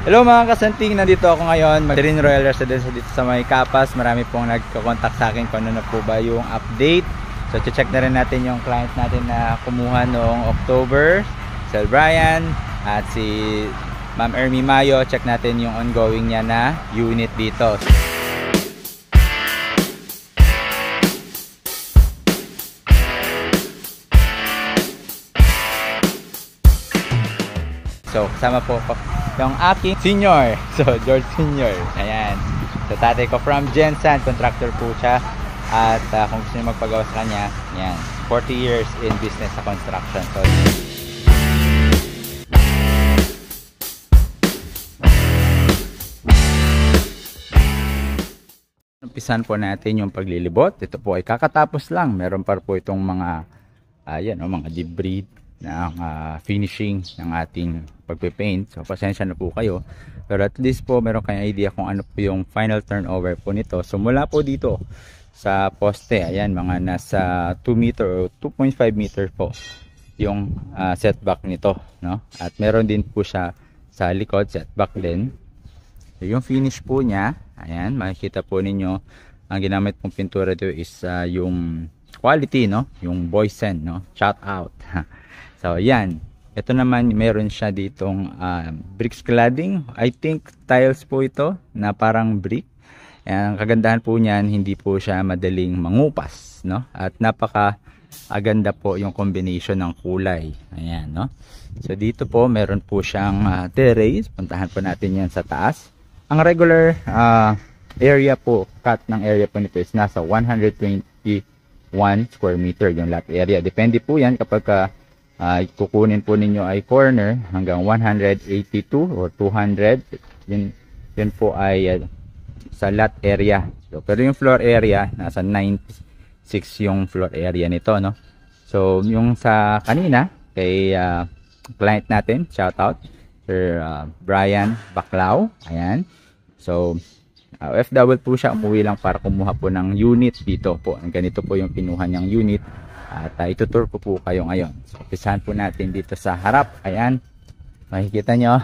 Hello mga kasanting, nandito ako ngayon Marine Royal Residence dito sa may Capas. Marami pong nagko-contact sa akin kung ano na po ba yung update. So check na rin natin yung client natin na kumuha noong October, Sir Brian at si Ma'am Ermi Mayo. Check natin yung ongoing niya na unit dito. So kasama po yung aking senior, so George Senior, ayan. So tatay ko from Gensan, contractor po siya. At kung gusto niyo magpagawa sa kanya, ayan, 40 years in business sa construction. So umpisan po natin yung paglilibot. Ito po ay kakatapos lang. Meron pa po itong mga mga debris ng finishing ng ating pagpe-paint. So pasensya na po kayo, pero at least po meron kayong idea kung ano po yung final turnover po nito. So mula po dito sa poste, ayan, mga nasa 2 meter o 2.5 meter po yung setback nito, no? At meron din po siya sa likod setback din. So yung finish po niya, ayan, makikita po ninyo ang ginamit pong pintura dito is yung quality, no? Yung Boysen, no? Shout out. So yan, ito naman meron siya ditong bricks cladding. I think tiles po ito na parang brick. Ang kagandahan po niyan, hindi po siya madaling mangupas, no? At napaka aganda po yung combination ng kulay. Ayan, no? So dito po meron po siyang terrace. Puntahan po natin yan sa taas. Ang regular area po, cut ng area po nito is nasa 121 square meter yung lot area. Depende po yan kapag kukunin po ninyo ay corner hanggang 182 or 200. Yun po ay sa lot area. So, pero yung floor area nasa 96 yung floor area nito, no? So yung sa kanina kay client natin, shout out Sir Brian Baclao, ayan. So OFW po siya, umuwi lang para kumuha po ng unit dito po. Ganito po yung kinuha niyang unit. At itutur ko po kayo ngayon. So umpisahan po natin dito sa harap. Ayan, makikita nyo.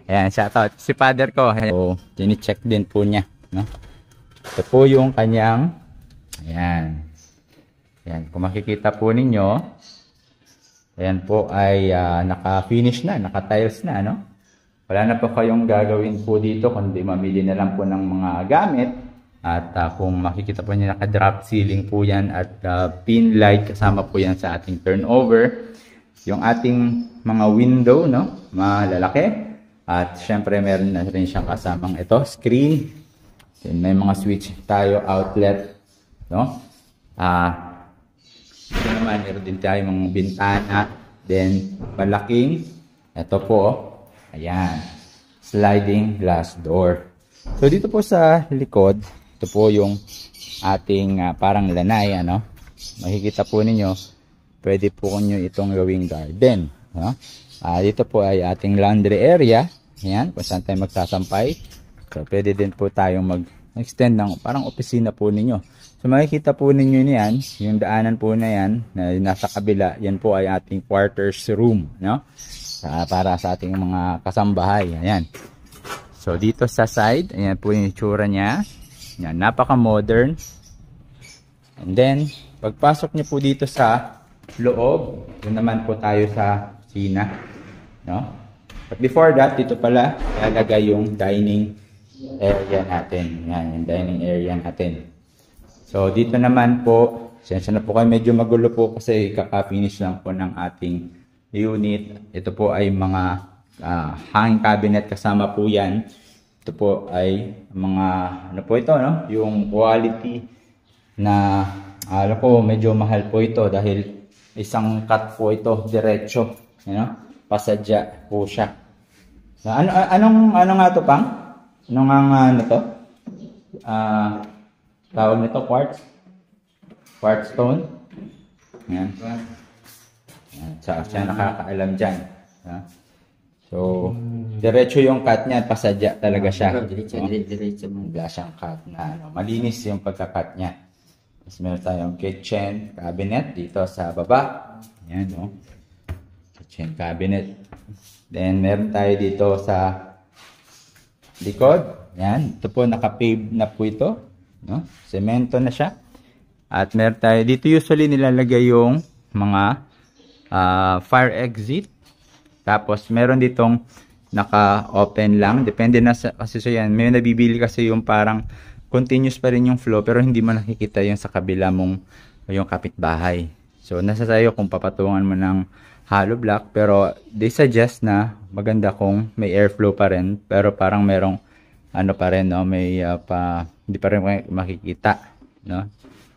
Ayan, shoutout si father ko. So tini-check din po niya, no? Ito po yung kanyang, ayan, ayan, kung makikita po ninyo, ayan po ay naka-finish na, naka-tiles na, no? Wala na po kayong gagawin po dito kundi mamili na lang po ng mga gamit. At kung makikita po niyo, naka-drop ceiling po yan at pin light kasama po yan sa ating turnover. Yung ating mga window, no, malalaki. At syempre meron na rin siyang kasamang ito, screen. Then, may mga switch tayo, outlet, no. Ito naman, meron din tayo mga bintana. Then malaking, ito po, ayan, sliding glass door. So dito po sa likod, ito po yung ating parang lanay, ano. Makikita po ninyo, pwede po nyo itong gawing garden, no? Dito po ay ating laundry area. Ayan, kung saan tayo magsasampay. So pwede din po tayong mag-extend ng parang opisina po ninyo. So makikita po ninyo niyan, yung daanan po na yan na nasa kabila, yan po ay ating quarters room, no? Para sa ating mga kasambahay. Ayan. So dito sa side, ayan po yung itsura niya. Yan, napaka-modern. And then, pagpasok niyo po dito sa loob, doon naman po tayo sa kusina, no? But before that, dito pala ilalagay yung dining area natin. Yan, yung dining area natin. So, dito naman po, sensya na po kayo, medyo magulo po kasi kaka-finish lang po ng ating unit. Ito po ay mga hanging cabinet kasama po yan. Ito po ay mga, ano po ito, no? Yung quality na, alam ko, medyo mahal po ito dahil isang cut po ito, diretso, you know? Pasadya po siya. Anong nga ito, pang? Anong ano to? Tawag nito, quartz? Quartz stone? Yan. Siya nakakaalam dyan. So, diretso yung cut niya, pasadya talaga siya. Diretso. Wala siyang cut na, malinis yung pagka-cut niya. Tapos meron tayong kitchen cabinet dito sa baba. Ayan, no? Kitchen cabinet. Then, meron tayo dito sa likod. Yan. Ito po, naka-pave na po ito. No? Semento na siya. At meron tayo, dito usually nilalagay yung mga fire exit. Tapos, meron ditong naka-open lang. Depende na sa, kasi so yan. May nabibili kasi yung parang continuous pa rin yung flow, pero hindi mo nakikita yung sa kabila mong yung kapitbahay. So, nasa sayo kung papatungan mo ng hollow block, pero they suggest na maganda kung may airflow pa rin, pero parang merong ano pa rin, no, may hindi pa rin makikita, no,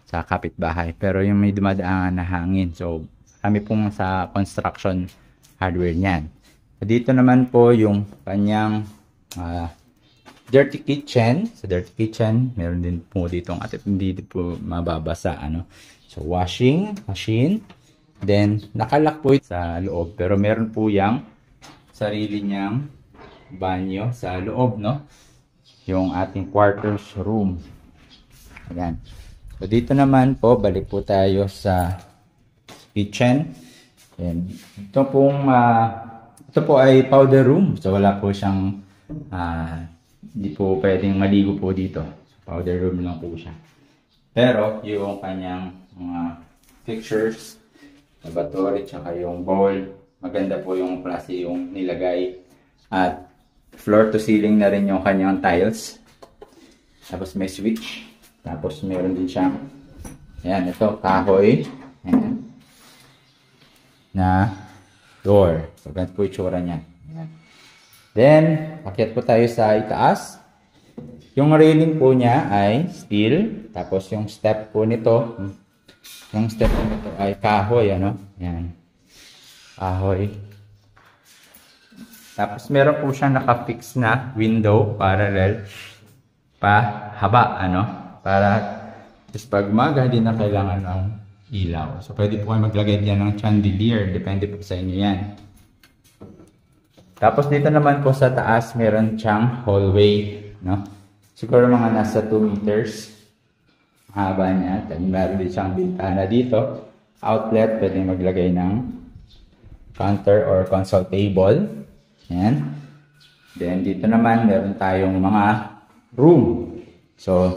sa kapitbahay, pero yung may dumadaan na hangin. So kami pong sa construction hardware niyan. Dito naman po yung kanyang dirty kitchen. Sa dirty kitchen meron din po dito at hindi po mababasa, ano. So washing machine, then nakalock po sa loob, pero meron po yang sarili niyang banyo sa loob, no, yung ating quarters room. Ayan. So dito naman po, balik po tayo sa kitchen. And ito pong ito po ay powder room. So wala po siyang hindi po pwedeng maligo po dito. So, powder room lang po siya. Pero yung kanyang mga fixtures, lavatory, tsaka yung bowl, maganda po yung klase yung nilagay. At floor to ceiling na rin yung kanyang tiles. Tapos may switch. Tapos meron din siyang, ayan, ito, kahoy. Ayan. Na door. So, ganito po itsura niya. Ayan. Then, pakyat po tayo sa itaas. Yung railing po niya ay steel. Tapos yung step po nito, ay kahoy, ano? Ayan. Kahoy. Tapos meron po siyang naka-fix na window parallel pa haba, ano, para just pag umaga hindi na kailangan ng ilaw. So pwede po kayo maglagay diyan ng chandelier, depende po sa inyo yan. Tapos dito naman po sa taas meron siyang hallway, no. Siguro mga nasa 2 meters haba niya. Then meron din siyang bintana dito. Outlet, pwede maglagay ng counter or console table. Yan. Then, dito naman, meron tayong mga room. So,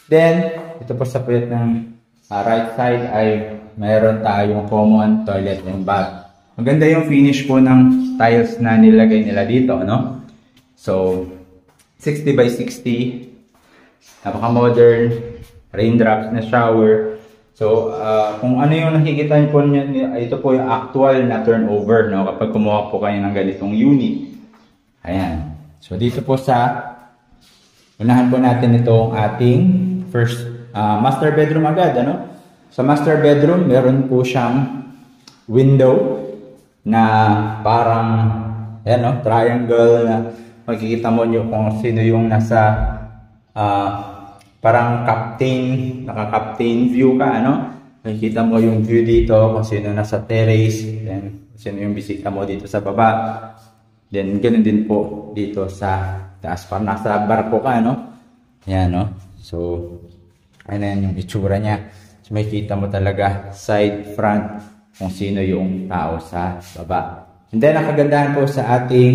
then, ito po sa pwede ng right side ay meron tayong common toilet and bath. Maganda yung finish po ng tiles na nilagay nila dito, no? So, 60 by 60. Napaka-modern. Raindrops na shower. So, kung ano yung nakikita niyo po niya, ito po yung actual na turnover, no? Kapag kumuha po kayo ng ganitong unit. Ayan. So, dito po sa, unahan po natin itong ating first master bedroom agad, ano? Sa master bedroom, meron po siyang window na parang, ayan, no? Triangle na makikita mo nyo kung sino yung nasa, parang captain, naka-captain view ka, ano? Nakikita mo yung view dito, kung sino nasa terrace, then sino yung bisita mo dito sa baba. Then, ganoon din po dito sa taas, parang nasa barko ka, ano? Yan, no? So, ayan yung itsura niya. So, makikita mo talaga side, front, kung sino yung tao sa baba. And then, ang kagandahan po sa ating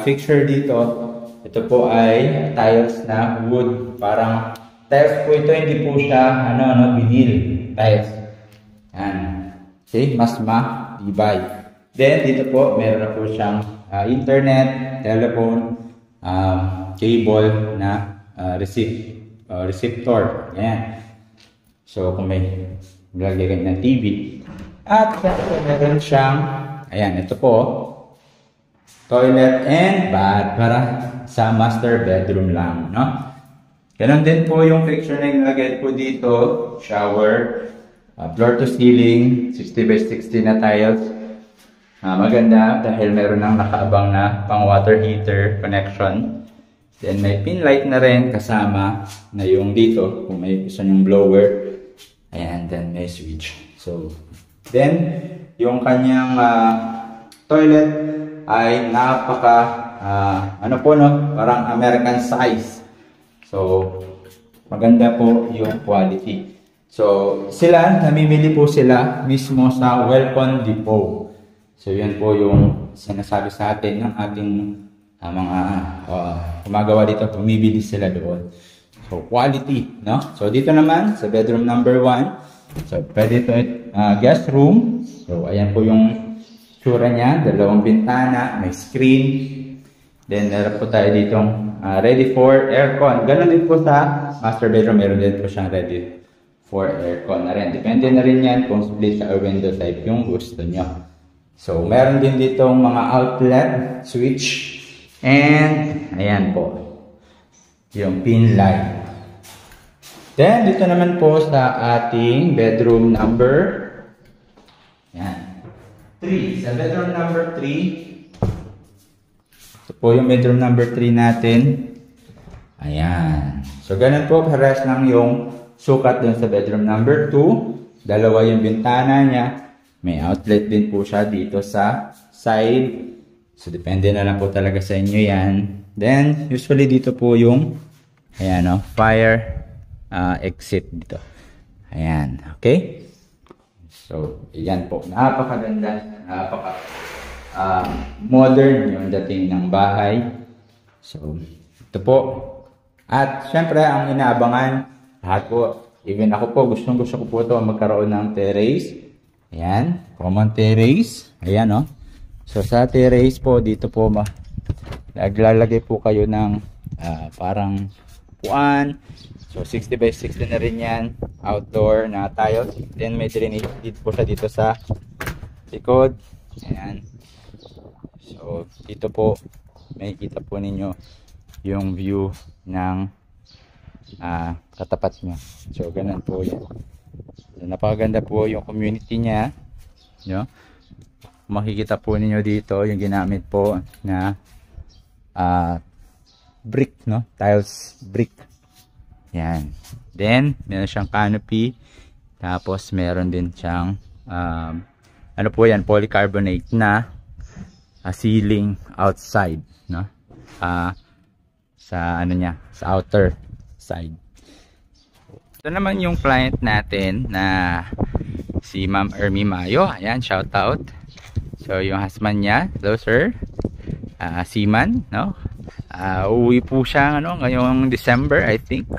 fixture dito, ito po ay tiles na wood, parang tiles po ito, hindi po siya, vinyl tiles. Yan. Okay, mas matibay. Then, dito po, meron na po siyang internet, telephone, cable na receptor. Yan. So, kung may maglagay ng TV. At meron siyang, ayan, ito po, toilet and bath para sa master bedroom lang, no? Ganon din po yung fixture na ilagay po dito. Shower, floor to ceiling, 60 by 60 na tiles. Maganda dahil meron ng nakaabang na pang water heater connection. Then may pin light na rin kasama na yung dito kung may gusto nyong blower. Ayan, then may switch. So, then yung kanyang toilet ay napaka parang American size. So, maganda po yung quality. So, namimili po sila mismo sa Welcome Depot. So, yan po yung sinasabi sa atin ng ating mga gumagawa dito, bumibili sila doon. So, quality, no? So, dito naman, sa bedroom number 1, so, pwede ito guest room. So, ayan po yung tsura niya, dalawang bintana, may screen. Then, meron po tayo ditong ready for aircon. Ganon din po sa master bedroom, meron din po siyang ready for aircon na rin. Depende na rin yan kung split or window type yung gusto nyo. So, meron din ditong mga outlet switch. And, ayan po, yung pin light. Then, dito naman po sa ating bedroom number 3. Sa bedroom number 3, ito po yung bedroom number 3 natin. Ayan. So, ganun po, parehas lang yung sukat dun sa bedroom number 2. Dalawa yung bintana niya. May outlet din po siya dito sa side. So, depende na lang po talaga sa inyo yan. Then, usually dito po yung, ayan o, fire exit dito. Ayan, okay? So, ayan po. Napakaganda. Modern yung dating ng bahay. So, ito po. At, syempre, ang inaabangan, lahat po, even ako po, gusto ko po ito magkaroon ng terrace. Ayan, common terrace. Ayan o. So, sa terrace po, dito po, naglalagay po kayo ng parang puan. So, 60 by 60 na rin yan. Outdoor na tiles. Then, may drainage po siya dito sa likod. Ayan. So, dito po, makikita po ninyo yung view ng katapat nyo. So, ganun po yan. So, napakaganda po yung community niya. No? Makikita po ninyo dito yung ginamit po na brick, no? Tiles brick. Yan. Then, meron siyang canopy. Tapos, meron din siyang ano po yan, polycarbonate na ceiling outside, no? Sa ano niya, sa outer side. Ito naman yung client natin na si Ma'am Ermi Mayo. Ayan, shout out. So, yung husband niya, hello sir, seaman, no? Uwi po siya ngayong December, I think.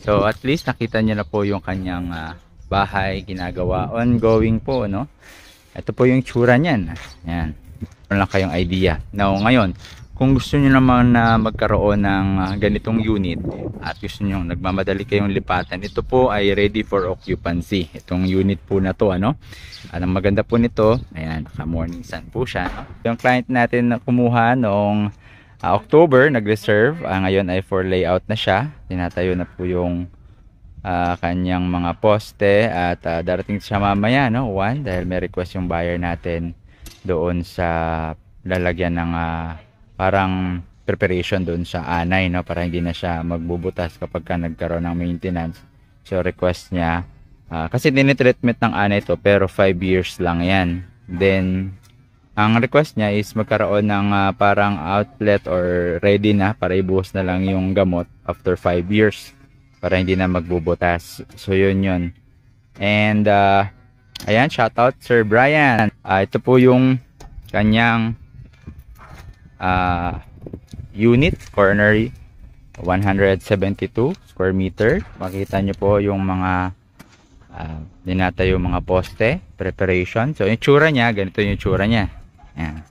So, at least nakita niyo na po yung kanyang bahay, ginagawa, ongoing po, no? Ito po yung tsura niyan. Ayan. Meron lang kayong idea. Now, ngayon, kung gusto niyo naman na magkaroon ng ganitong unit at gusto niyo nagmamadali kayong lipatan, ito po ay ready for occupancy. Itong unit po na to, ano? At ang maganda po nito, ayan, morning sun po siya, no? Yung client natin na kumuha noong October, nag-reserve. Ngayon ay for layout na siya. Tinatayo na po yung kanyang mga poste at darating siya mamaya, no? Dahil may request yung buyer natin doon sa lalagyan ng parang preparation doon sa anay, no? Para hindi na siya magbubutas kapag ka nagkaroon ng maintenance. So request niya, kasi tinitreatment ng anay to, pero 5 years lang yan. Then ang request niya is magkaroon ng parang outlet or ready na para ibuhos na lang yung gamot after 5 years para hindi na magbubutas. So yun. And ayan, shout out Sir Brian. Ito po yung kanyang unit, corner 172 square meter. Makita nyo po yung mga dinatayo mga poste, preparation. So yung tsura niya, ganito yung tsura niya. Yan.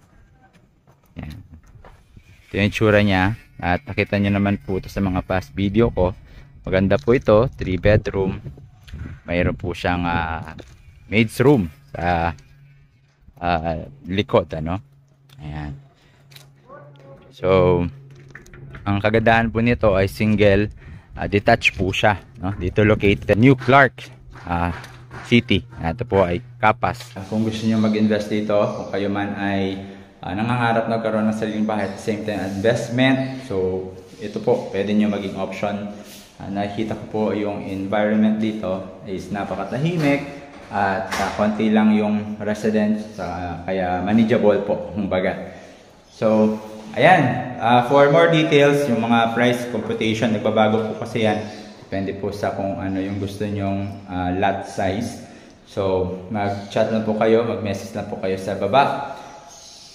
Ito yung tsura niya. At nakita nyo naman po ito sa mga past video ko. Maganda po ito, 3 bedroom. Mayroon po siyang maid's room sa likod, ano? Ayan. So, ang kagandahan po nito ay single detached po siya, no? Dito located New Clark City. Ito po ay Capas. Kung gusto niyo mag-invest dito, kung kayo man ay nangangarap na magkaroon ng sariling bahay at the same time investment, so ito po pwede niyo maging option. Nakikita ko po yung environment dito is napakatahimik at konti lang yung residents, kaya manageable po kumbaga. So ayan, for more details, yung mga price computation, nagbabago po kasi yan. Depende po sa kung ano yung gusto nyong lot size. So, mag-chat lang po kayo, mag-message lang po kayo sa baba.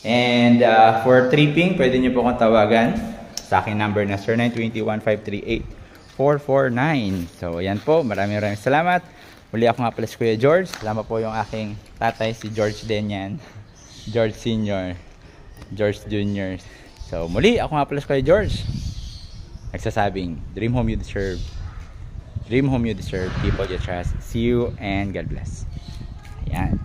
And for tripping, pwede nyo po akong tawagan sa aking number na 0921-538-449. So, ayan po. Maraming salamat. Muli ako nga pala si Kuya George. Salamat po yung aking tatay, si George din yan. George Senior, George Junior. So, muli ako nga pala si Kuya George. Nagsasabing, dream home you deserve. Dream home you deserve. People you trust. See you and God bless. Ayan.